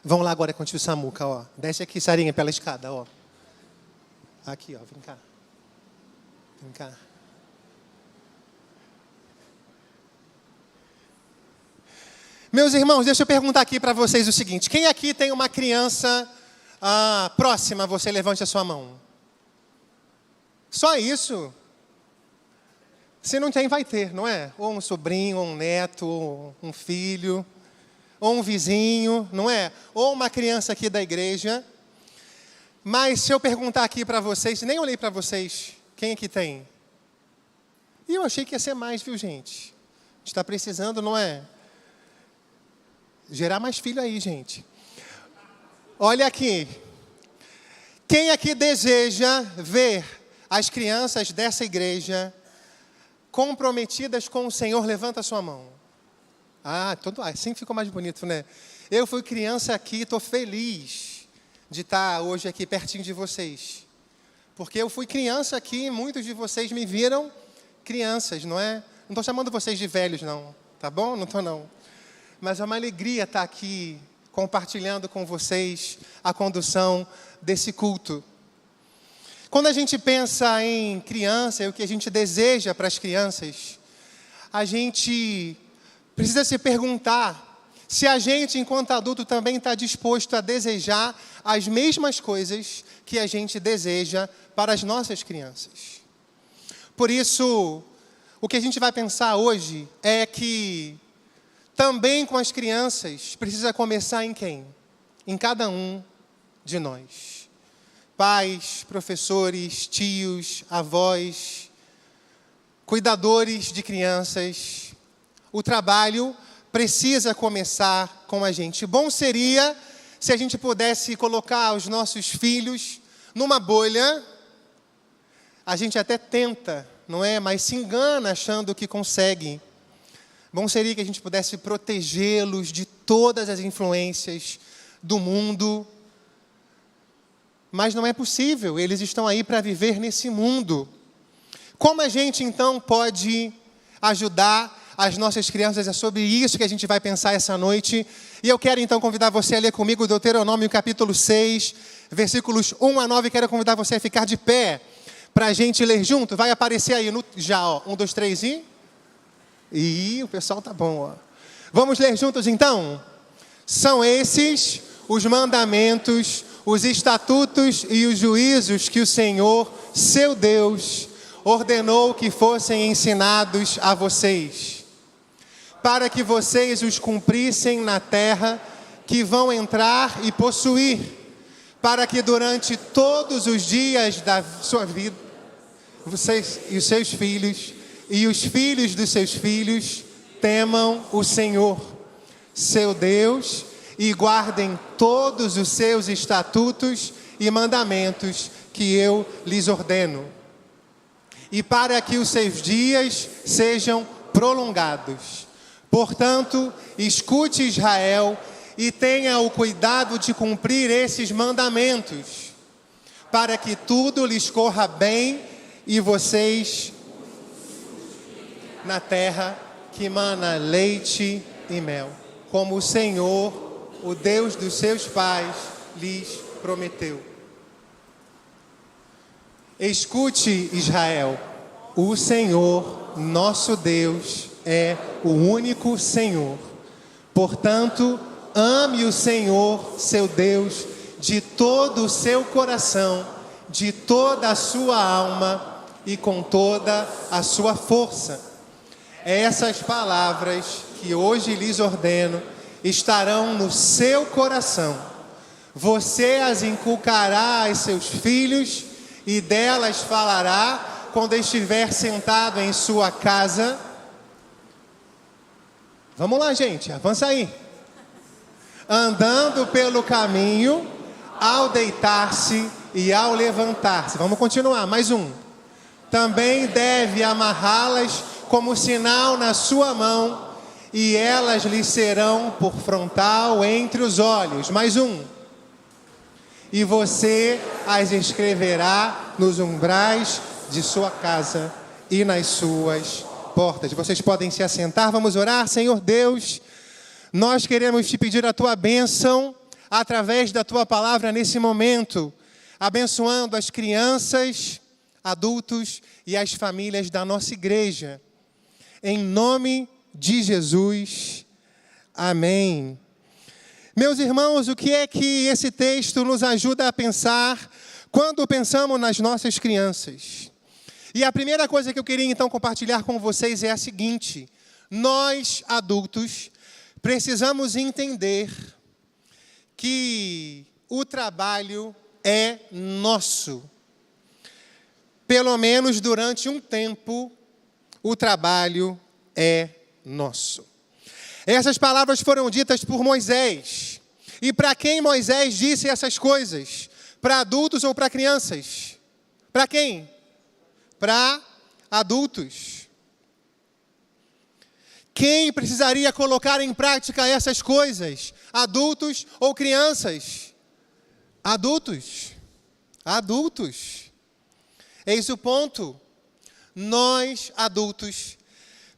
Vamos lá agora com o tio Samuca, ó. Desce aqui, Sarinha, pela escada, ó. Aqui, ó, vem cá. Vem cá. Meus irmãos, deixa eu perguntar aqui para vocês o seguinte. Quem aqui tem uma criança próxima a você? Levante a sua mão. Só isso? Se não tem, vai ter, não é? Ou um sobrinho, ou um neto, ou um filho, ou um vizinho, não é? Ou uma criança aqui da igreja. Mas se eu perguntar aqui para vocês, nem olhei para vocês, quem aqui tem? E eu achei que ia ser mais, viu, gente? A gente está precisando, não é? Gerar mais filho aí, gente. Olha aqui. Quem aqui deseja ver as crianças dessa igreja comprometidas com o Senhor? Levanta a sua mão. Assim ficou mais bonito, né? Eu fui criança aqui, estou feliz de estar hoje aqui pertinho de vocês. Porque eu fui criança aqui e muitos de vocês me viram crianças, não é? Não estou chamando vocês de velhos, não. Tá bom? Não estou, não. Mas é uma alegria estar aqui compartilhando com vocês a condução desse culto. Quando a gente pensa em criança e o que a gente deseja para as crianças, a gente precisa se perguntar se a gente, enquanto adulto, também está disposto a desejar as mesmas coisas que a gente deseja para as nossas crianças. Por isso, o que a gente vai pensar hoje é que também com as crianças precisa começar em quem? Em cada um de nós. Pais, professores, tios, avós, cuidadores de crianças. O trabalho precisa começar com a gente. Bom seria se a gente pudesse colocar os nossos filhos numa bolha. A gente até tenta, não é? Mas se engana achando que consegue. Bom seria que a gente pudesse protegê-los de todas as influências do mundo. Mas não é possível, eles estão aí para viver nesse mundo. Como a gente, então, pode ajudar as nossas crianças? É sobre isso que a gente vai pensar essa noite. E eu quero, então, convidar você a ler comigo Deuteronômio, capítulo 6, versículos 1 a 9. Quero convidar você a ficar de pé para a gente ler junto. Vai aparecer aí já, ó. 1, 2, 3 e... Ih, o pessoal tá bom, ó. Vamos ler juntos, então? São esses os mandamentos, os estatutos e os juízos que o Senhor, seu Deus, ordenou que fossem ensinados a vocês, para que vocês os cumprissem na terra que vão entrar e possuir, para que durante todos os dias da sua vida, vocês e os seus filhos e os filhos dos seus filhos temam o Senhor, seu Deus, e guardem todos os seus estatutos e mandamentos que eu lhes ordeno. E para que os seus dias sejam prolongados. Portanto, escute Israel e tenha o cuidado de cumprir esses mandamentos, para que tudo lhes corra bem e vocês na terra que mana leite e mel, como o Senhor, o Deus dos seus pais, lhes prometeu. Escute, Israel, o Senhor, nosso Deus, é o único Senhor. Portanto, ame o Senhor, seu Deus, de todo o seu coração, de toda a sua alma e com toda a sua força. Essas palavras que hoje lhes ordeno estarão no seu coração. Você as inculcará aos seus filhos e delas falará quando estiver sentado em sua casa. Vamos lá, gente, avança aí. Andando pelo caminho, ao deitar-se e ao levantar-se. Vamos continuar, mais um. Também deve amarrá-las como sinal na sua mão, e elas lhe serão por frontal entre os olhos. Mais um. E você as escreverá nos umbrais de sua casa e nas suas portas. Vocês podem se assentar, vamos orar. Senhor Deus, nós queremos te pedir a tua bênção através da Tua palavra nesse momento, abençoando as crianças, adultos e as famílias da nossa igreja. Em nome de Jesus. Amém. Meus irmãos, o que é que esse texto nos ajuda a pensar quando pensamos nas nossas crianças? E a primeira coisa que eu queria então compartilhar com vocês é a seguinte: nós, adultos, precisamos entender que o trabalho é nosso. Pelo menos durante um tempo, o trabalho é nosso. Essas palavras foram ditas por Moisés. E para quem Moisés disse essas coisas? Para adultos ou para crianças? Para quem? Para adultos. Quem precisaria colocar em prática essas coisas? Adultos ou crianças? Adultos. Adultos. Eis o ponto. Nós, adultos,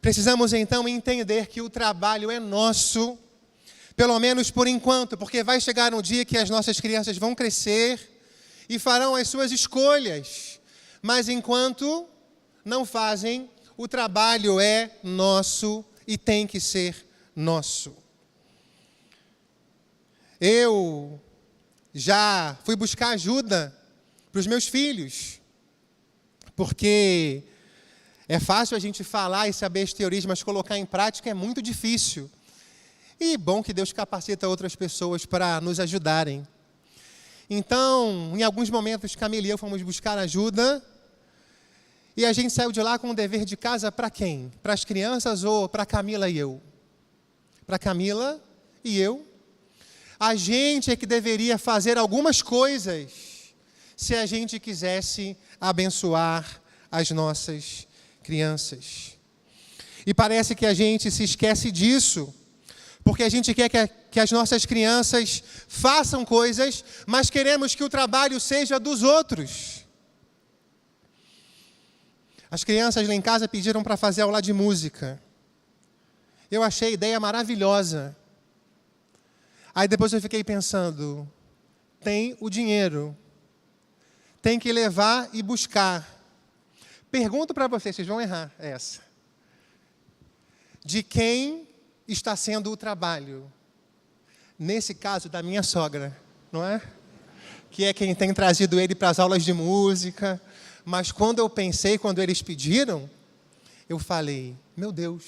precisamos então entender que o trabalho é nosso, pelo menos por enquanto, porque vai chegar um dia que as nossas crianças vão crescer e farão as suas escolhas. Mas enquanto não fazem, o trabalho é nosso e tem que ser nosso. Eu já fui buscar ajuda para os meus filhos, porque é fácil a gente falar e saber as teorias, mas colocar em prática é muito difícil. E bom que Deus capacita outras pessoas para nos ajudarem. Então, em alguns momentos, Camila e eu fomos buscar ajuda. E a gente saiu de lá com um dever de casa para quem? Para as crianças ou para Camila e eu? Para Camila e eu. A gente é que deveria fazer algumas coisas se a gente quisesse abençoar as nossas crianças. E parece que a gente se esquece disso, porque a gente quer que as nossas crianças façam coisas, mas queremos que o trabalho seja dos outros. As crianças lá em casa pediram para fazer aula de música. Eu achei a ideia maravilhosa. Aí depois eu fiquei pensando, tem o dinheiro, tem que levar e buscar. Pergunto para vocês vão errar essa. De quem está sendo o trabalho? Nesse caso, da minha sogra, não é? Que é quem tem trazido ele para as aulas de música. Mas quando eu pensei, quando eles pediram, eu falei, meu Deus,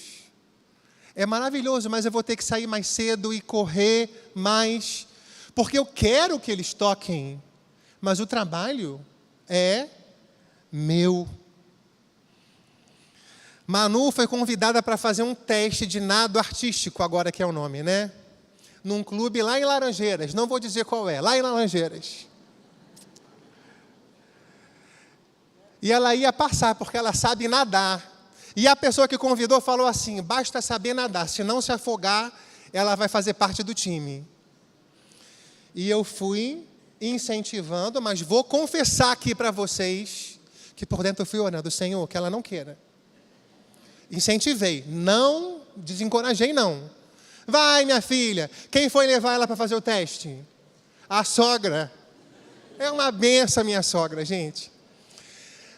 é maravilhoso, mas eu vou ter que sair mais cedo e correr mais, porque eu quero que eles toquem, mas o trabalho é meu. Manu foi convidada para fazer um teste de nado artístico, agora que é o nome, né? Num clube lá em Laranjeiras, não vou dizer qual é, lá em Laranjeiras. E ela ia passar, porque ela sabe nadar. E a pessoa que convidou falou assim, basta saber nadar, se não se afogar, ela vai fazer parte do time. E eu fui incentivando, mas vou confessar aqui para vocês, que por dentro eu fui orando, Senhor, que ela não queira. Incentivei, não desencorajei não. Vai, minha filha, quem foi levar ela para fazer o teste? A sogra. É uma benção, minha sogra, gente.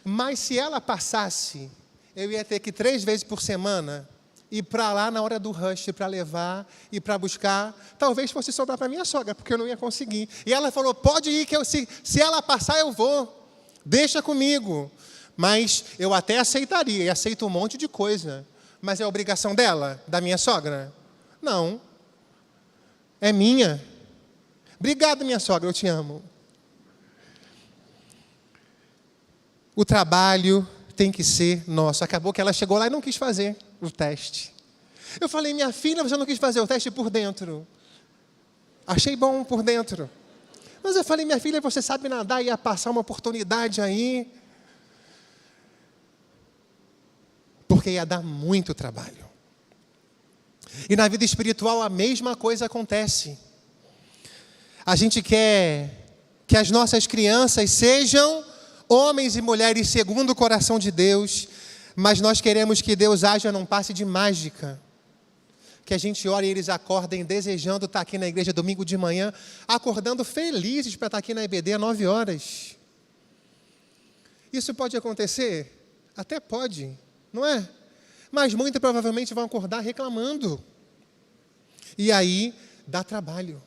Mas se ela passasse, eu ia ter que 3 vezes por semana ir para lá na hora do rush para levar e para buscar. Talvez fosse sobrar para minha sogra, porque eu não ia conseguir. E ela falou, pode ir, que se ela passar eu vou. Deixa comigo. Mas eu até aceitaria, e aceito um monte de coisa. Mas é obrigação dela, da minha sogra? Não. É minha. Obrigado, minha sogra, eu te amo. O trabalho tem que ser nosso. Acabou que ela chegou lá e não quis fazer o teste. Eu falei, minha filha, você não quis fazer o teste por dentro. Achei bom por dentro. Mas eu falei, minha filha, você sabe nadar, ia passar uma oportunidade aí. Porque ia dar muito trabalho. E na vida espiritual a mesma coisa acontece. A gente quer que as nossas crianças sejam homens e mulheres segundo o coração de Deus, mas nós queremos que Deus haja num passe de mágica. que a gente ora e eles acordem desejando estar aqui na igreja domingo de manhã, acordando felizes para estar aqui na EBD às 9 horas. Isso pode acontecer? Até pode, não é? Mas muito provavelmente vão acordar reclamando. E aí dá trabalho.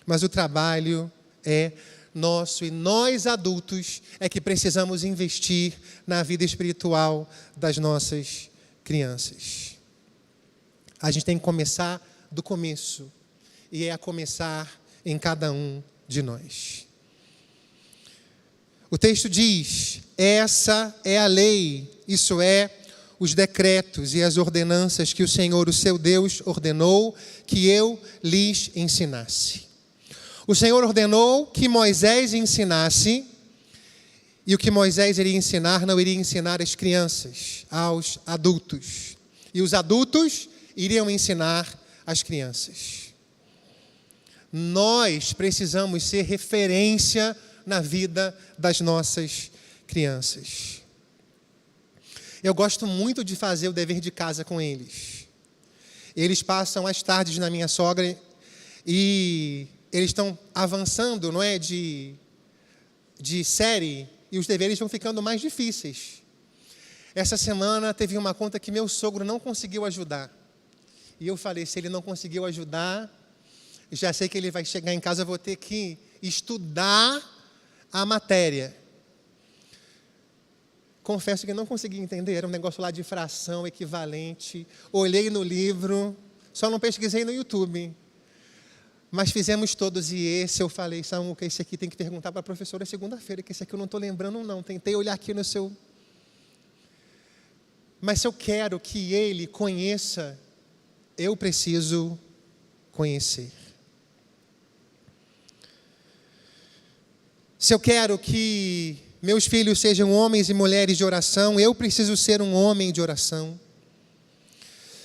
Mas o trabalho é nosso e nós adultos é que precisamos investir na vida espiritual das nossas crianças. A gente tem que começar do começo, e é a começar em cada um de nós. O texto diz: essa é a lei, isso é, os decretos e as ordenanças que o Senhor, o seu Deus, ordenou que eu lhes ensinasse. O Senhor ordenou que Moisés ensinasse, e o que Moisés iria ensinar, não iria ensinar às crianças, aos adultos. E os adultos iriam ensinar às crianças. Nós precisamos ser referência na vida das nossas crianças. Eu gosto muito de fazer o dever de casa com eles. Eles passam as tardes na minha sogra e eles estão avançando, não é, de série, e os deveres vão ficando mais difíceis. Essa semana teve uma conta que meu sogro não conseguiu ajudar. E eu falei, se ele não conseguiu ajudar, já sei que ele vai chegar em casa, eu vou ter que estudar a matéria. Confesso que não consegui entender, era um negócio lá de fração, equivalente. Olhei no livro, só não pesquisei no YouTube. Mas fizemos todos, e esse eu falei, Samuca, esse aqui tem que perguntar para a professora segunda-feira, que esse aqui eu não estou lembrando não. Tentei olhar aqui no seu... Mas se eu quero que ele conheça, eu preciso conhecer. Se eu quero que meus filhos sejam homens e mulheres de oração, eu preciso ser um homem de oração.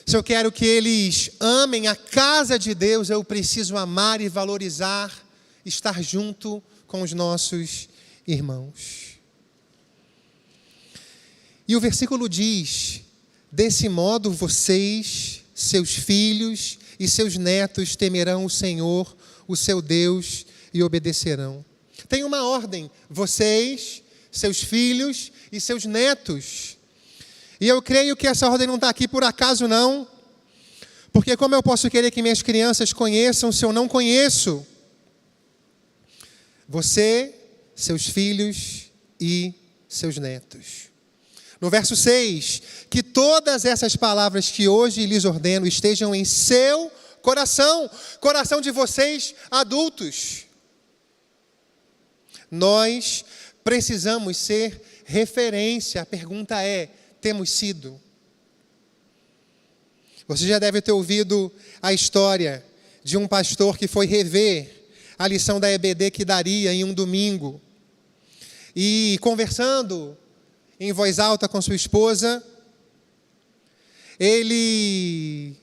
Se eu quero que eles amem a casa de Deus, eu preciso amar e valorizar, estar junto com os nossos irmãos. E o versículo diz: desse modo vocês, seus filhos e seus netos temerão o Senhor, o seu Deus, e obedecerão. Tem uma ordem: vocês, seus filhos e seus netos. E eu creio que essa ordem não está aqui por acaso, não. Porque como eu posso querer que minhas crianças conheçam se eu não conheço? Você, seus filhos e seus netos. No verso 6, que todas essas palavras que hoje lhes ordeno estejam em seu coração, coração de vocês adultos. Nós precisamos ser referência. A pergunta é: temos sido? Você já deve ter ouvido a história de um pastor que foi rever a lição da EBD que daria em um domingo. E conversando em voz alta com sua esposa, ele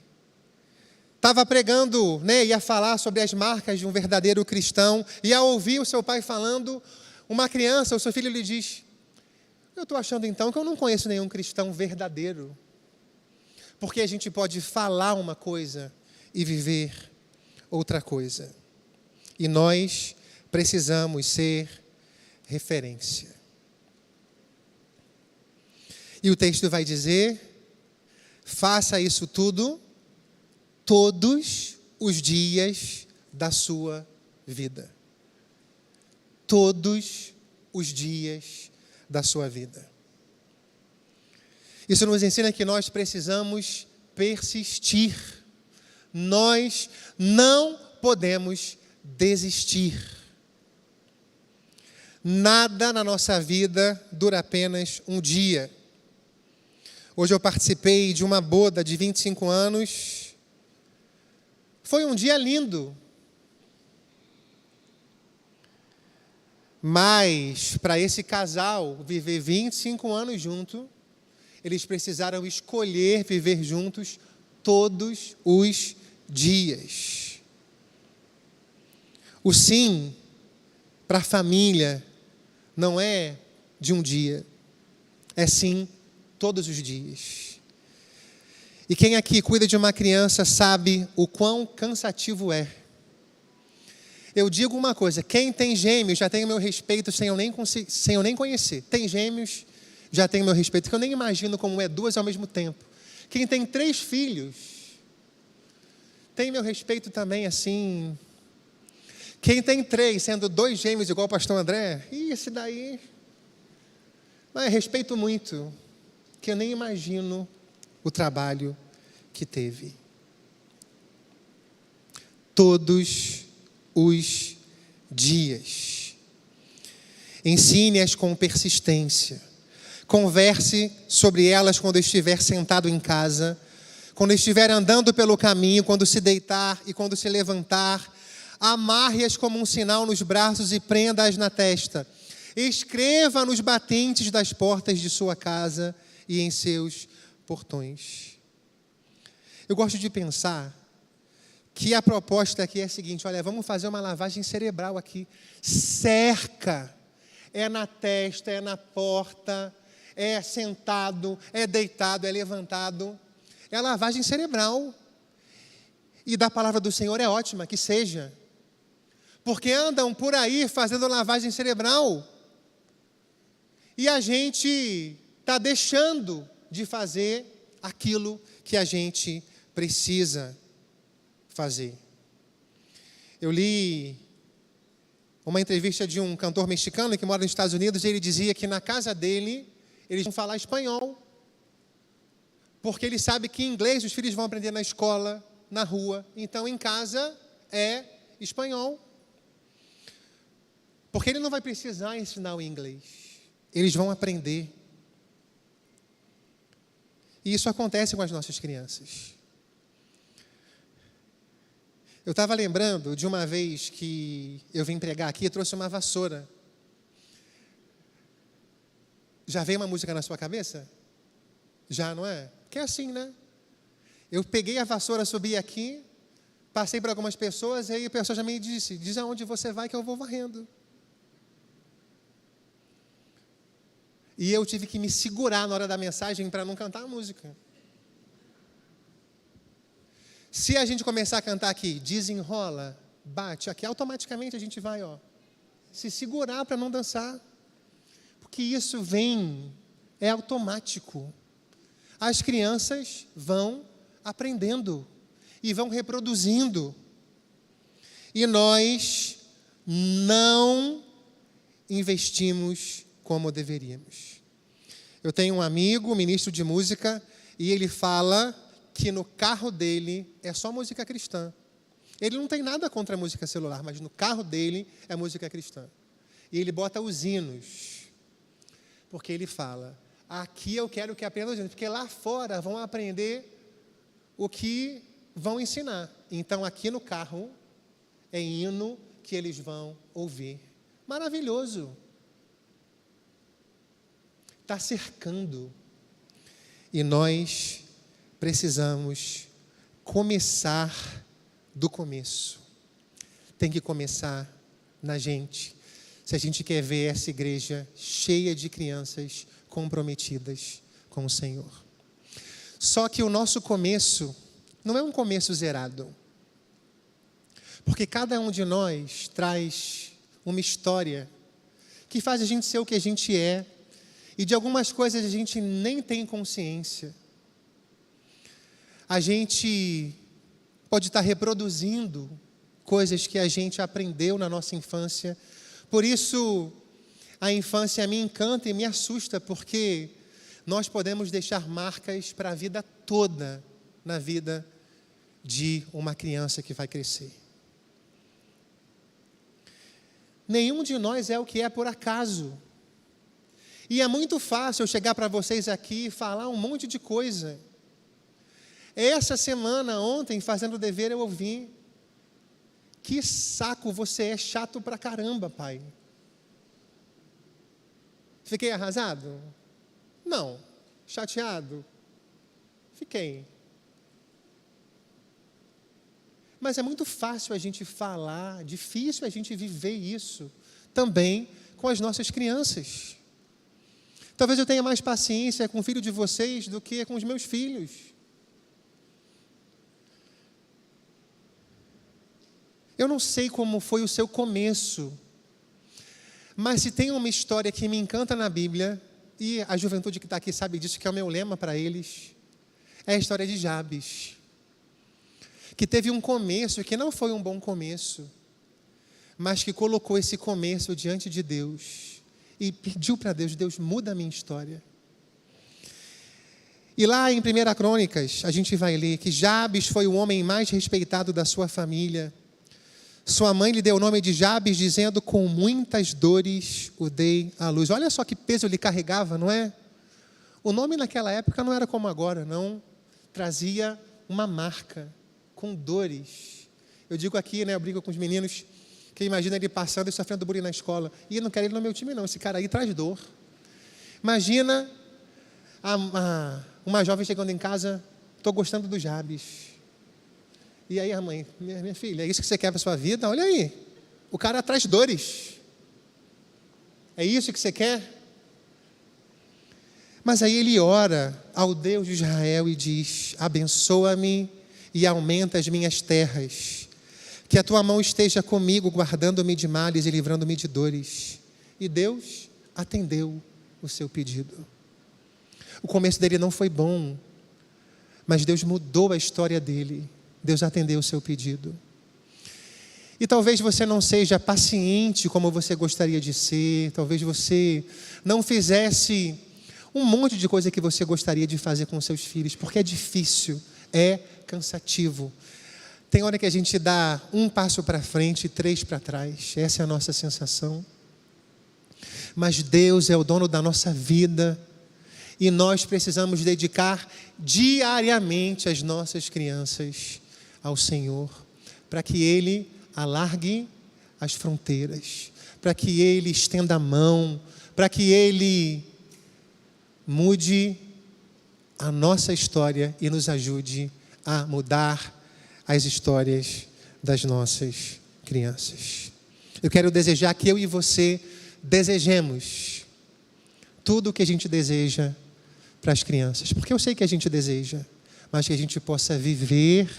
estava pregando, né, ia falar sobre as marcas de um verdadeiro cristão, e ao ouvir o seu pai falando, uma criança, o seu filho, lhe diz: eu estou achando então que eu não conheço nenhum cristão verdadeiro, porque a gente pode falar uma coisa e viver outra coisa. E nós precisamos ser referência. E o texto vai dizer: faça isso tudo todos os dias da sua vida. Todos os dias da sua vida. Isso nos ensina que nós precisamos persistir. Nós não podemos desistir. Nada na nossa vida dura apenas um dia. Hoje eu participei de uma boda de 25 anos. Foi um dia lindo. Mas, para esse casal viver 25 anos junto, eles precisaram escolher viver juntos todos os dias. O sim para a família não é de um dia, é sim todos os dias. E quem aqui cuida de uma criança sabe o quão cansativo é. Eu digo uma coisa, quem tem gêmeos já tem o meu respeito sem eu nem conhecer. Tem gêmeos, já tem o meu respeito, que eu nem imagino como é duas ao mesmo tempo. Quem tem 3 filhos, tem meu respeito também, assim. Quem tem 3, sendo 2 gêmeos igual o pastor André, esse daí... Mas respeito muito, que eu nem imagino o trabalho que teve. Todos os dias. Ensine-as com persistência. Converse sobre elas quando estiver sentado em casa, quando estiver andando pelo caminho, quando se deitar e quando se levantar. Amarre-as como um sinal nos braços e prenda-as na testa. Escreva nos batentes das portas de sua casa e em seus portões. Eu gosto de pensar que a proposta aqui é a seguinte, olha, vamos fazer uma lavagem cerebral aqui. Cerca, é na testa, é na porta, é sentado, é deitado, é levantado. É a lavagem cerebral. E da palavra do Senhor é ótima, que seja. Porque andam por aí fazendo lavagem cerebral. E a gente está deixando de fazer aquilo que a gente precisa fazer. Eu li uma entrevista de um cantor mexicano que mora nos Estados Unidos e ele dizia que na casa dele eles vão falar espanhol. Porque ele sabe que inglês os filhos vão aprender na escola, na rua. Então, em casa é espanhol. Porque ele não vai precisar ensinar o inglês. Eles vão aprender. E isso acontece com as nossas crianças. Eu estava lembrando de uma vez que eu vim pregar aqui e trouxe uma vassoura. Já veio uma música na sua cabeça? Já, não é? Que é assim, né? Eu peguei a vassoura, subi aqui, passei para algumas pessoas, e aí a pessoa já me disse, diz aonde você vai que eu vou varrendo. E eu tive que me segurar na hora da mensagem para não cantar a música. Se a gente começar a cantar aqui, desenrola, bate, aqui automaticamente a gente vai, se segurar para não dançar. Porque isso é automático. As crianças vão aprendendo e vão reproduzindo. E nós não investimos como deveríamos. Eu tenho um amigo, ministro de música, e ele fala que no carro dele é só música cristã. Ele não tem nada contra a música celular, mas no carro dele é música cristã. E ele bota os hinos, porque ele fala, aqui eu quero que aprendam os hinos, porque lá fora vão aprender o que vão ensinar. Então aqui no carro é hino que eles vão ouvir. Maravilhoso. Está cercando. E nós precisamos começar do começo. Tem que começar na gente. Se a gente quer ver essa igreja cheia de crianças comprometidas com o Senhor. Só que o nosso começo não é um começo zerado. Porque cada um de nós traz uma história que faz a gente ser o que a gente é. E de algumas coisas a gente nem tem consciência. A gente pode estar reproduzindo coisas que a gente aprendeu na nossa infância. Por isso, a infância me encanta e me assusta, porque nós podemos deixar marcas para a vida toda na vida de uma criança que vai crescer. Nenhum de nós é o que é por acaso. E é muito fácil eu chegar para vocês aqui e falar um monte de coisa. Essa semana, ontem, fazendo o dever, eu ouvi. Que saco, você é chato pra caramba, pai. Fiquei arrasado? Não. Chateado? Fiquei. Mas é muito fácil a gente falar, difícil a gente viver isso também com as nossas crianças. Talvez eu tenha mais paciência com o filho de vocês do que com os meus filhos. Eu não sei como foi o seu começo, mas se tem uma história que me encanta na Bíblia, e a juventude que está aqui sabe disso, que é o meu lema para eles, é a história de Jabes, que teve um começo que não foi um bom começo, mas que colocou esse começo diante de Deus e pediu para Deus: Deus, muda a minha história. E lá em 1 Crônicas, a gente vai ler que Jabes foi o homem mais respeitado da sua família. Sua mãe lhe deu o nome de Jabes, dizendo: com muitas dores o dei à luz. Olha só que peso ele carregava, não é? O nome naquela época não era como agora, não. Trazia uma marca, com dores. Eu digo aqui, né, eu brinco com os meninos, que imagina ele passando e sofrendo bullying na escola. E não quero ele no meu time não, esse cara aí traz dor. Imagina uma jovem chegando em casa: estou gostando do Jabes. E aí a mãe: minha filha, é isso que você quer para a sua vida? Olha aí, o cara traz dores. É isso que você quer? Mas aí ele ora ao Deus de Israel e diz: abençoa-me e aumenta as minhas terras, que a tua mão esteja comigo, guardando-me de males e livrando-me de dores. E Deus atendeu o seu pedido. O começo dele não foi bom, mas Deus mudou a história dele. Deus atendeu o seu pedido. E talvez você não seja paciente como você gostaria de ser, talvez você não fizesse um monte de coisa que você gostaria de fazer com seus filhos, porque é difícil, é cansativo. Tem hora que a gente dá um passo para frente e 3 para trás. Essa é a nossa sensação. Mas Deus é o dono da nossa vida e nós precisamos dedicar diariamente as nossas crianças ao Senhor, para que Ele alargue as fronteiras, para que Ele estenda a mão, para que Ele mude a nossa história e nos ajude a mudar as histórias das nossas crianças. Eu quero desejar que eu e você desejemos tudo o que a gente deseja para as crianças, porque eu sei que a gente deseja, mas que a gente possa viver,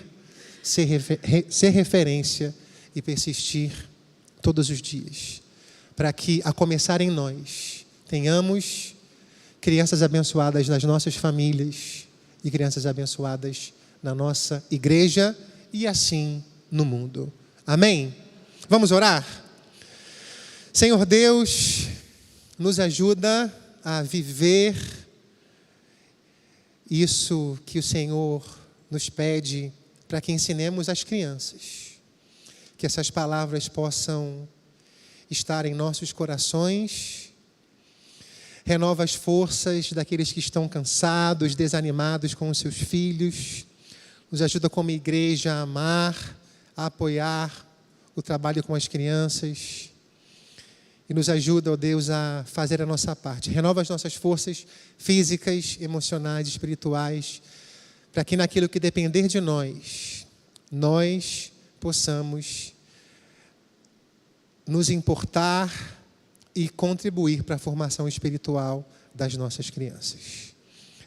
ser referência e persistir todos os dias, para que, a começar em nós, tenhamos crianças abençoadas nas nossas famílias e crianças abençoadas na nossa igreja e assim no mundo. Amém? Vamos orar? Senhor Deus, nos ajuda a viver isso que o Senhor nos pede para que ensinemos às crianças. Que essas palavras possam estar em nossos corações. Renova as forças daqueles que estão cansados, desanimados com os seus filhos. Nos ajuda como igreja a amar, a apoiar o trabalho com as crianças. E nos ajuda, ó Deus, a fazer a nossa parte. Renova as nossas forças físicas, emocionais, espirituais, para que naquilo que depender de nós, nós possamos nos importar e contribuir para a formação espiritual das nossas crianças.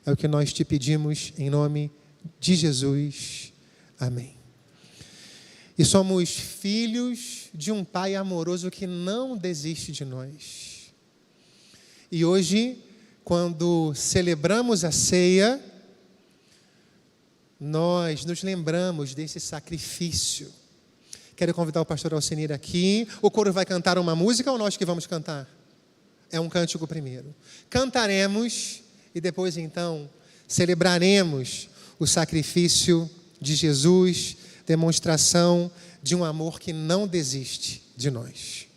É o que nós te pedimos em nome de Jesus. Amém. E somos filhos de um Pai amoroso que não desiste de nós. E hoje, quando celebramos a ceia, nós nos lembramos desse sacrifício. Quero convidar o pastor Alcenir aqui. O coro vai cantar uma música ou nós que vamos cantar? É um cântico primeiro. Cantaremos e depois então celebraremos o sacrifício de Jesus, demonstração de um amor que não desiste de nós.